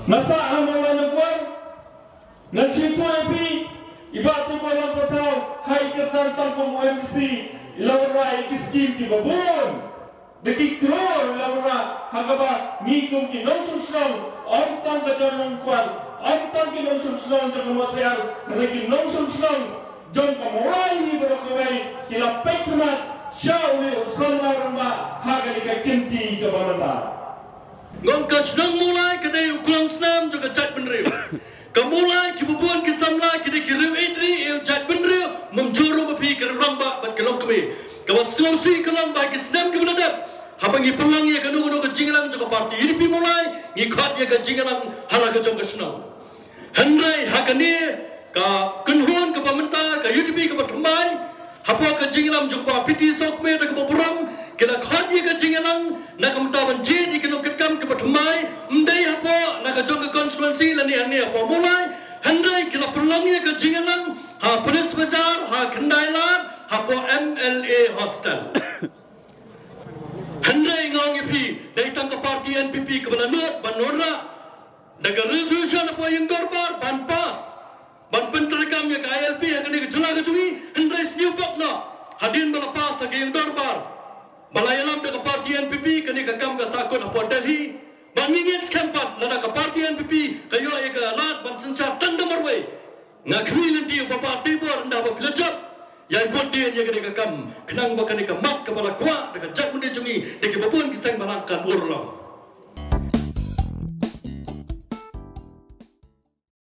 Masa amal lakukan, nacitu api, ibati malam petau, hai kertan tangkung OMC, ilawra ikiskim ki babon, deki kror ilawra hagaba ngikung ki nonsung snong, ontan gajaran kuat, ontan ki nonsung snong jaga masayar, deki nonsung snong, jon kamurai ni berokawai, kila pekmat, syawi usalma rumah, hagali ka kinti ke baranda. Ngongka senang mulai kedai ukulang senam juga jat benriu. Kemulai kibubuan kisamla kedai kiriu idri eu jat benriu memjuru mepi kiri rambak bat kelok kami. Kawas Sulawesi kelam bagi senam kebeladap. Habangi pelang ia kanu ke jingalang juga parti ini pi mulai ngikhat ia ke jingalang hala ke jong ke senam. Hendrai hakani ka kenhuan ke pamenta ka UDP ke patumai. Hapa ke jingalang jumpa piti sokme ke boburam. Kila khadye ke jingalang nak mentaban jid ikino ketkam ke patumai mdai apa nak jong ke konstituensi lani ani apa mulai hendai kila perlangnya ke jingalang ha Peris Bazar ha Kendailan apa MLA hostel hendai ngong ipi dari tangka parti NPP ke Balanut Banora daga resolution apa yang dorbar ban pas ban pentergam ya ke ILP yang kena ke jelah ke cumi hendai sniubak na hadin bala pas ke yang dorbar Balayalam dekat parti NPP kini kagam ke sakut apa Delhi bandingin sekempat lada ke parti NPP kayo ia ke alat ban sensar tanda marwai ngakri nanti bapa tibur nda apa filajat yang buat dia yang kini kagam kenang bakal ni kemat kepala kuat dekat jat mundi cumi dekat babun kisang balangkan urang